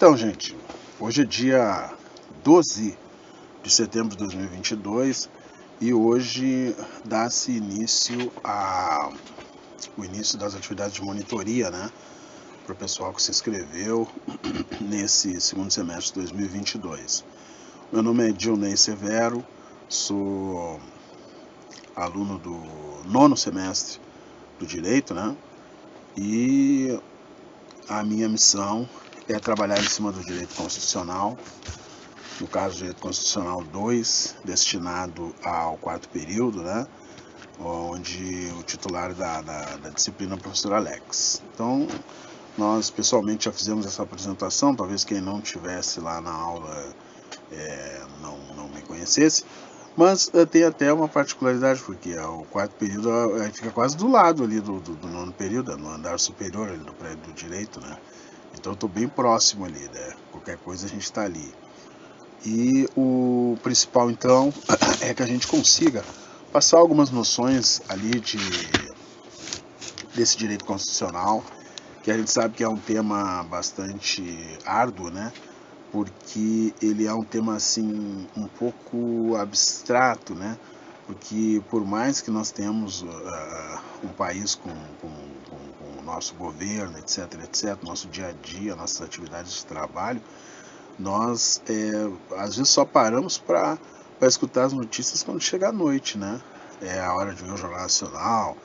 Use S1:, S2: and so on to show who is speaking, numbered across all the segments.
S1: Então, gente, hoje é dia 12 de setembro de 2022 e hoje dá-se início o início das atividades de monitoria, né, para o pessoal que se inscreveu nesse segundo semestre de 2022. Meu nome é Dionei Severo, sou aluno do nono semestre do Direito, né, e a minha missão é trabalhar em cima do direito constitucional, no caso, direito constitucional 2, destinado ao quarto período, né, onde o titular da disciplina é o professor Alex. Então, nós pessoalmente já fizemos essa apresentação, talvez quem não estivesse lá na aula não me conhecesse, mas tem até uma particularidade, porque o quarto período fica quase do lado ali do nono período, no andar superior ali do prédio do direito, né? Então eu estou bem próximo ali, né? Qualquer coisa a gente está ali. E o principal então é que a gente consiga passar algumas noções ali desse direito constitucional, que a gente sabe que é um tema bastante árduo, né? Porque ele é um tema assim um pouco abstrato, né? Porque por mais que nós tenhamos um país com o nosso governo, etc, nosso dia a dia, nossas atividades de trabalho, nós às vezes só paramos para escutar as notícias quando chega a noite, né? É a hora de ver o Jornal Nacional,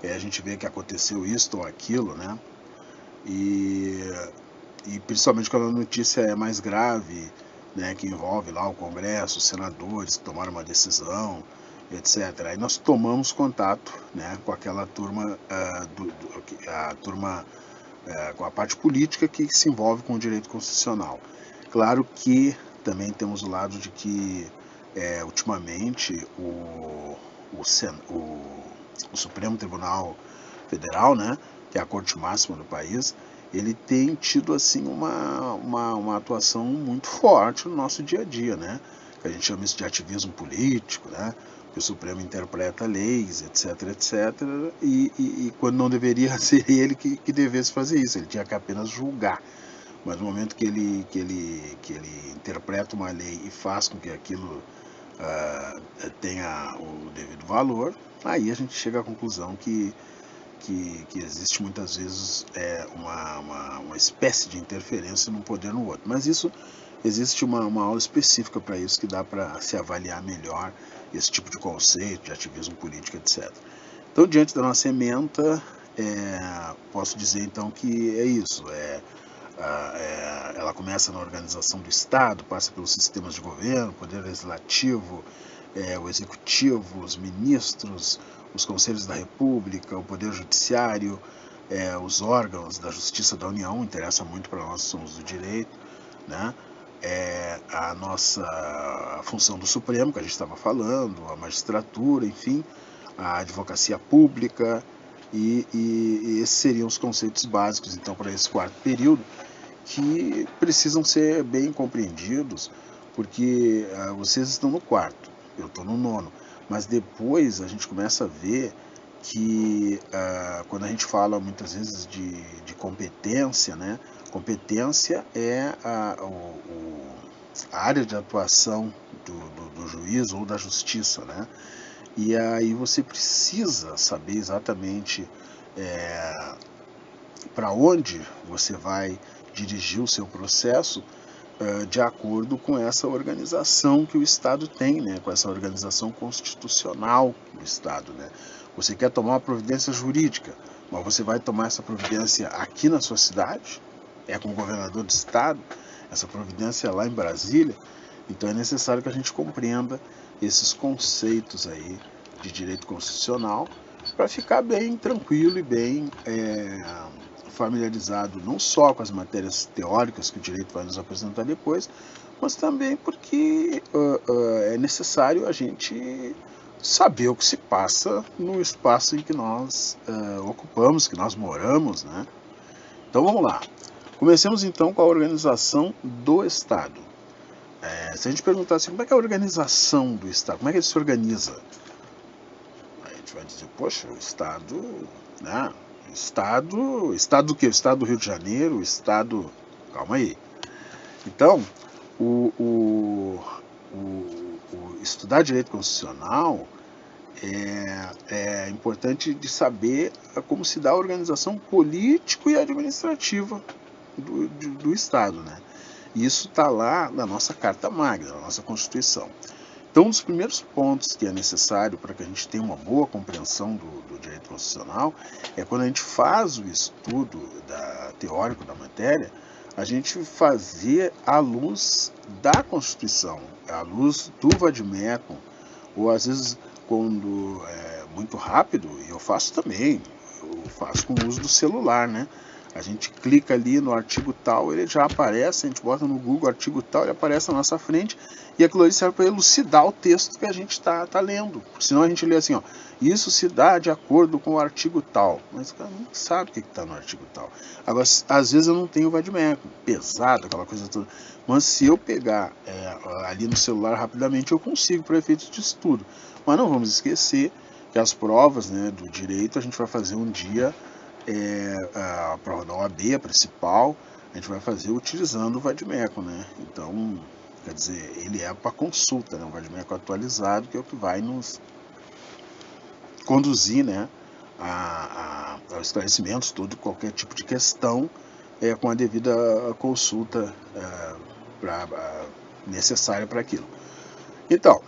S1: a gente vê que aconteceu isso ou aquilo, né? E principalmente quando a notícia é mais grave, né, que envolve lá o Congresso, os senadores que tomaram uma decisão, etc. Aí nós tomamos contato, né, com aquela turma, com a parte política que se envolve com o direito constitucional. Claro que também temos o lado de que, ultimamente, o Supremo Tribunal Federal, né, que é a corte máxima do país, ele tem tido assim uma atuação muito forte no nosso dia a dia, né? Que a gente chama isso de ativismo político, né? Que o Supremo interpreta leis, etc, e quando não deveria ser ele que devesse fazer isso, ele tinha que apenas julgar. Mas no momento que ele interpreta uma lei e faz com que aquilo tenha o devido valor, aí a gente chega à conclusão que existe muitas vezes uma espécie de interferência num poder no outro. Mas isso existe uma aula específica para isso, que dá para se avaliar melhor esse tipo de conceito, de ativismo político, etc. Então, diante da nossa ementa, posso dizer então que é isso. Ela começa na organização do Estado, passa pelos sistemas de governo, poder legislativo, o executivo, os ministros, os conselhos da República, o poder judiciário, os órgãos da Justiça da União, interessa muito para nós, somos do direito, né? A nossa função do Supremo, que a gente estava falando, a magistratura, enfim, a advocacia pública, e esses seriam os conceitos básicos, então, para esse quarto período, que precisam ser bem compreendidos, porque vocês estão no quarto, eu estou no nono, mas depois a gente começa a ver que quando a gente fala muitas vezes de competência, né? Competência é a área de atuação do juiz ou da justiça, né? E aí você precisa saber exatamente para onde você vai dirigir o seu processo de acordo com essa organização que o Estado tem, né? Com essa organização constitucional do Estado, né? Você quer tomar uma providência jurídica, mas você vai tomar essa providência aqui na sua cidade, com o governador do Estado, essa providência lá em Brasília. Então é necessário que a gente compreenda esses conceitos aí de direito constitucional para ficar bem tranquilo e bem familiarizado não só com as matérias teóricas que o direito vai nos apresentar depois, mas também porque é necessário a gente saber o que se passa no espaço em que nós ocupamos, que nós moramos, né? Então vamos lá. Comecemos então com a organização do Estado. Se a gente perguntar assim, como é que é a organização do Estado? Como é que ele se organiza? A gente vai dizer, poxa, o Estado, né? Estado do quê? O Estado do Rio de Janeiro, o Estado... Calma aí. Então, o estudar direito constitucional é importante de saber como se dá a organização político e administrativa do Estado, né? E isso está lá na nossa Carta Magna, na nossa Constituição. Então, um dos primeiros pontos que é necessário para que a gente tenha uma boa compreensão do direito constitucional é quando a gente faz o estudo teórico da matéria, a gente fazer à luz da Constituição, à luz do vade-mecum, ou às vezes quando é muito rápido, e eu faço também, eu faço com o uso do celular, né? A gente clica ali no artigo tal, ele já aparece, a gente bota no Google artigo tal, ele aparece na nossa frente, e aquilo ali serve para elucidar o texto que a gente está lendo. Senão a gente lê assim, ó, isso se dá de acordo com o artigo tal. Mas o cara não sabe o que está no artigo tal. Agora, às vezes eu não tenho o vade-mecum, pesado, aquela coisa toda. Mas se eu pegar ali no celular rapidamente, eu consigo para efeitos de estudo. Mas não vamos esquecer que as provas, né, do direito a gente vai fazer um dia, a prova da OAB, a principal, a gente vai fazer utilizando o vade-mecum, né? Então, quer dizer, ele é para consulta, né? O vade-mecum atualizado, que é o que vai nos conduzir, né, ao esclarecimento todo qualquer tipo de questão com a devida consulta necessária para aquilo. Então,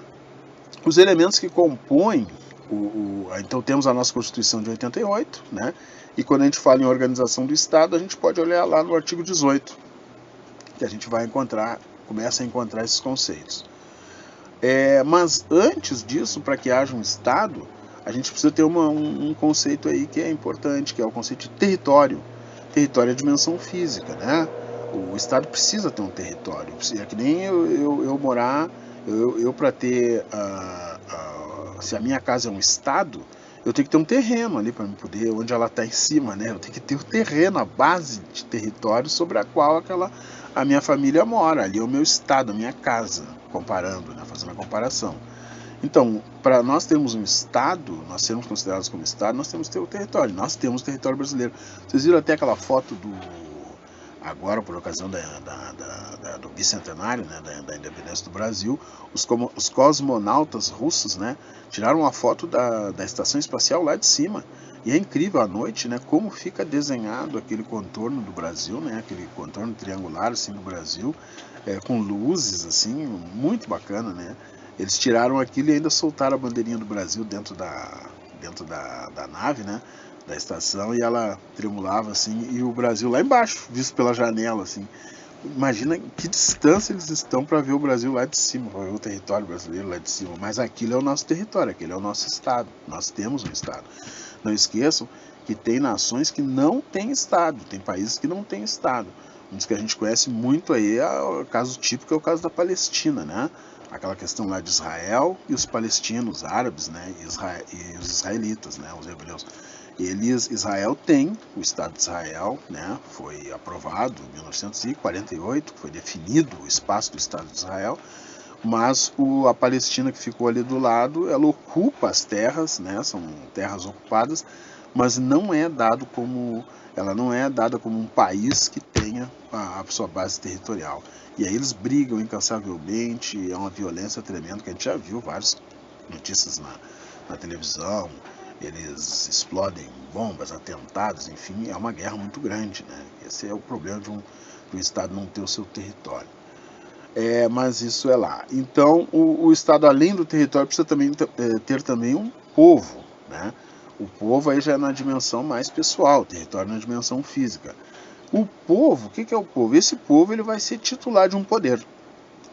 S1: os elementos que compõem então temos a nossa Constituição de 88, né? E quando a gente fala em organização do Estado, a gente pode olhar lá no artigo 18, que a gente começa a encontrar esses conceitos. Mas antes disso, para que haja um Estado, a gente precisa ter um conceito aí que é importante, que é o conceito de território. Território é a dimensão física, né? O Estado precisa ter um território. É que nem eu morar, eu para ter se a minha casa é um estado, eu tenho que ter um terreno ali para me poder, onde ela está em cima, né? Eu tenho que ter o terreno, a base de território sobre a qual a minha família mora. Ali é o meu estado, a minha casa, comparando, né? Fazendo a comparação. Então, para nós termos um estado, nós sermos considerados como estado, nós temos que ter o território. Nós temos o território brasileiro. Vocês viram até aquela foto agora por ocasião do bicentenário, né, da independência do Brasil, os cosmonautas russos, né, tiraram uma foto da estação espacial lá de cima. E é incrível à noite, né, como fica desenhado aquele contorno do Brasil, né, aquele contorno triangular assim do Brasil, com luzes assim, muito bacana, né. Eles tiraram aquilo e ainda soltaram a bandeirinha do Brasil dentro da nave, né, da estação, e ela tremulava assim, e o Brasil lá embaixo, visto pela janela assim. Imagina que distância eles estão para ver o Brasil lá de cima, para ver o território brasileiro lá de cima. Mas aquilo é o nosso território, aquele é o nosso estado. Nós temos um estado. Não esqueçam que tem nações que não têm estado, tem países que não têm estado. Um dos que a gente conhece muito aí o caso típico, é o caso da Palestina, né? Aquela questão lá de Israel e os palestinos, árabes, né? E os israelitas, né? Os hebreus. Israel tem o Estado de Israel, né? Foi aprovado em 1948, foi definido o espaço do Estado de Israel, mas a Palestina que ficou ali do lado, ela ocupa as terras, né? São terras ocupadas, mas ela não é dada como um país que tenha a sua base territorial. E aí eles brigam incansavelmente, é uma violência tremenda, que a gente já viu várias notícias na televisão. Eles explodem bombas, atentados, enfim, é uma guerra muito grande, né? Esse é o problema de um Estado não ter o seu território. Mas isso é lá. Então, o Estado, além do território, precisa também ter também um povo, né? O povo aí já é na dimensão mais pessoal, o território na dimensão física. O povo, o que é o povo? Esse povo ele vai ser titular de um poder.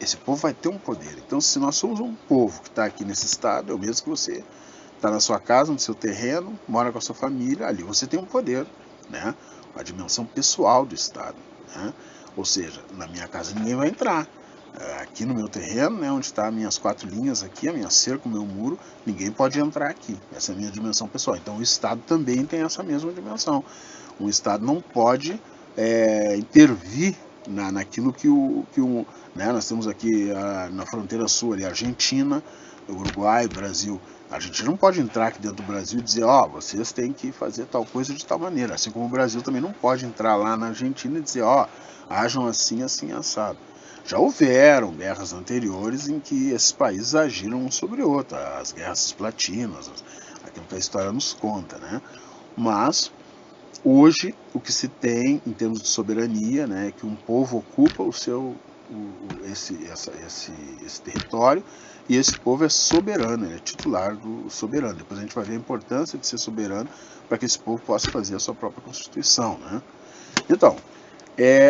S1: Esse povo vai ter um poder. Então, se nós somos um povo que está aqui nesse estado, é o mesmo que você está na sua casa, no seu terreno, mora com a sua família, ali você tem um poder, né? A dimensão pessoal do Estado, né? Ou seja, na minha casa ninguém vai entrar. Aqui no meu terreno, né, onde estão as minhas 4 linhas aqui, a minha cerca, o meu muro, ninguém pode entrar aqui. Essa é a minha dimensão pessoal. Então o Estado também tem essa mesma dimensão. O Estado não pode intervir naquilo né, nós temos aqui na fronteira sul, ali, Argentina, Uruguai, Brasil. A Argentina não pode entrar aqui dentro do Brasil e dizer, vocês têm que fazer tal coisa de tal maneira. Assim como o Brasil também não pode entrar lá na Argentina e dizer, hajam assim, assim, assado. Já houveram guerras anteriores em que esses países agiram um sobre o outro, as guerras platinas, aquilo que a história nos conta, né? Mas hoje o que se tem em termos de soberania, né, é que um povo ocupa esse território e esse povo é soberano, ele é titular do soberano. Depois a gente vai ver a importância de ser soberano para que esse povo possa fazer a sua própria Constituição, né? Então,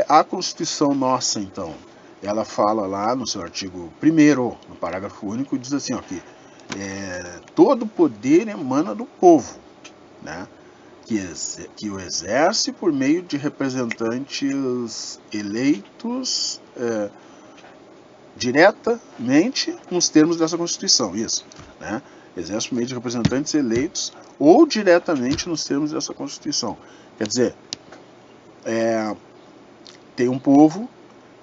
S1: a Constituição nossa, então, ela fala lá no seu artigo 1º, no parágrafo único, diz assim, ó, que todo poder emana do povo, né? Que o exerce por meio de representantes eleitos diretamente nos termos dessa Constituição, isso, né? Exerce por meio de representantes eleitos ou diretamente nos termos dessa Constituição. Quer dizer, tem um povo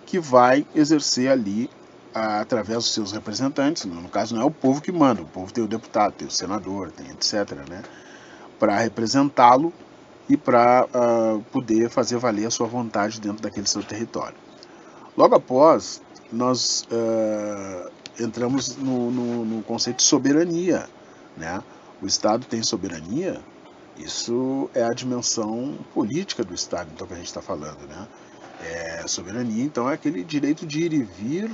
S1: que vai exercer ali através dos seus representantes, no caso não é o povo que manda, o povo tem o deputado, tem o senador, tem etc, né? Para representá-lo e para poder fazer valer a sua vontade dentro daquele seu território. Logo após, nós entramos no conceito de soberania, né? O Estado tem soberania, isso é a dimensão política do Estado, então, que a gente está falando, né? Soberania, então, é aquele direito de ir e vir,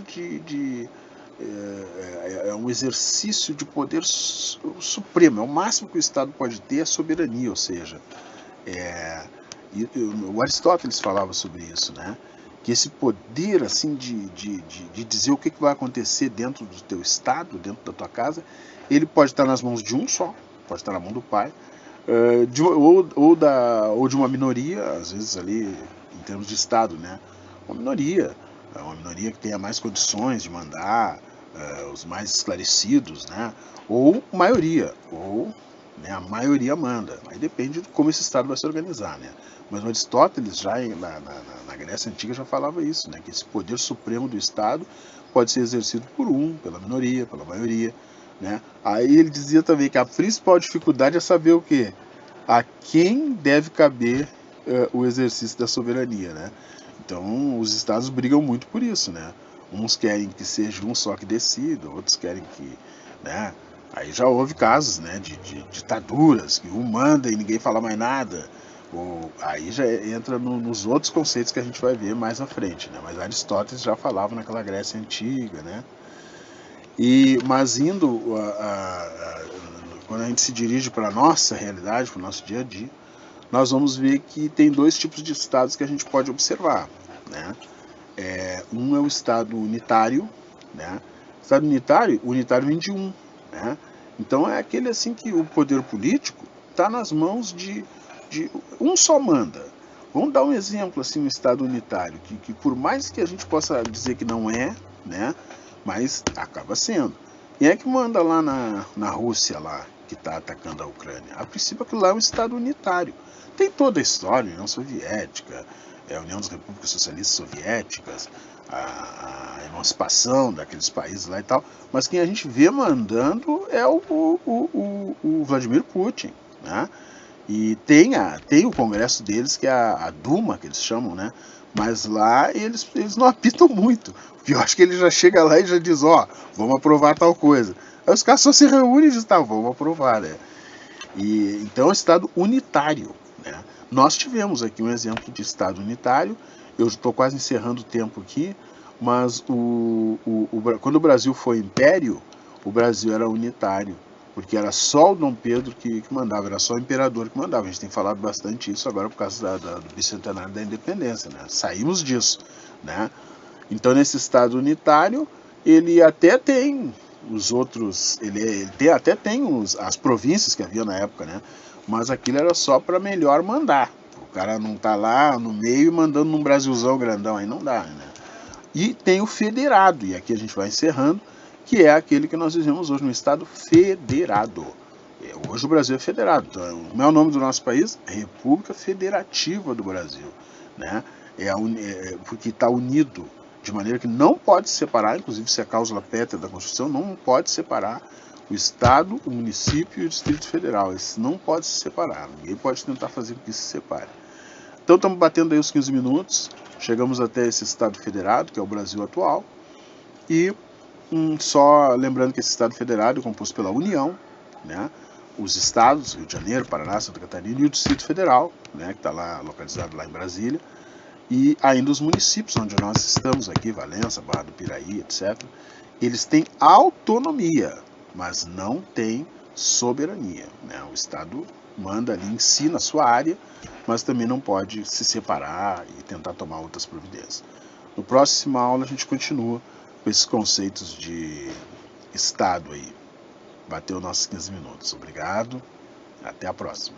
S1: é um exercício de poder supremo, é o máximo que o Estado pode ter, é soberania, ou seja, o Aristóteles falava sobre isso, né? Que esse poder assim de dizer o que vai acontecer dentro do teu Estado, dentro da tua casa, ele pode estar nas mãos de um só, pode estar na mão do pai, ou de uma minoria, às vezes ali em termos de Estado, né? Uma minoria que tenha mais condições de mandar, os mais esclarecidos, né? Ou maioria, ou, né, a maioria manda. Aí depende de como esse Estado vai se organizar, né? Mas o Aristóteles, já na Grécia Antiga, já falava isso, né? Que esse poder supremo do Estado pode ser exercido por pela minoria, pela maioria, né? Aí ele dizia também que a principal dificuldade é saber o quê? A quem deve caber o exercício da soberania, né? Então, os estados brigam muito por isso, né? Uns querem que seja um só que decida, outros querem que, né? Aí já houve casos, né, de ditaduras, que um manda e ninguém fala mais nada. Aí já entra nos outros conceitos que a gente vai ver mais à frente, né? Mas Aristóteles já falava naquela Grécia Antiga, né? Mas indo, quando a gente se dirige para a nossa realidade, para o nosso dia a dia, nós vamos ver que tem dois tipos de estados que a gente pode observar, né? Um é o estado unitário, né? Estado unitário vem de um, né? Então é aquele assim que o poder político está nas mãos de um só manda. Vamos dar um exemplo assim, um estado unitário, que por mais que a gente possa dizer que não é, né? Mas acaba sendo. Quem é que manda lá na Rússia, lá, que está atacando a Ucrânia? A princípio aquilo lá é um estado unitário. Tem toda a história, União Soviética, a União das Repúblicas Socialistas Soviéticas, a emancipação daqueles países lá e tal, mas quem a gente vê mandando é o Vladimir Putin, né? E tem o congresso deles, que é a Duma, que eles chamam, né? Mas lá eles não apitam muito. Porque eu acho que ele já chega lá e já diz, vamos aprovar tal coisa. Aí os caras só se reúnem e dizem, tá, vamos aprovar, né? Então é um estado unitário, né? Nós tivemos aqui um exemplo de estado unitário. Eu estou quase encerrando o tempo aqui, mas quando o Brasil foi império, o Brasil era unitário, porque era só o Dom Pedro que mandava, era só o imperador que mandava. A gente tem falado bastante isso agora por causa do bicentenário da independência, né? Saímos disso, né? Então, nesse estado unitário, ele até tem os outros, até tem as províncias que havia na época, né? Mas aquilo era só para melhor mandar. O cara não tá lá no meio mandando num Brasilzão grandão, aí não dá, né? E tem o federado, e aqui a gente vai encerrando, que é aquele que nós vivemos hoje no estado federado. Hoje o Brasil é federado. Então, o maior nome do nosso país é República Federativa do Brasil, né? Porque está unido de maneira que não pode se separar, inclusive se a cláusula pétrea da Constituição não pode separar o Estado, o município e o Distrito Federal. Isso não pode se separar. Ninguém pode tentar fazer com que isso se separe. Então estamos batendo aí os 15 minutos, chegamos até esse Estado Federado, que é o Brasil atual, e só lembrando que esse Estado Federado é composto pela União, né? Os estados, Rio de Janeiro, Paraná, Santa Catarina, e o Distrito Federal, né? Que está lá, localizado lá em Brasília, e ainda os municípios onde nós estamos aqui, Valença, Barra do Piraí, etc., eles têm autonomia, mas não têm soberania, né? O Estado manda ali em si, na sua área, mas também não pode se separar e tentar tomar outras providências. No próximo aula a gente continua com esses conceitos de Estado aí. Bateu nossos 15 minutos. Obrigado. Até a próxima.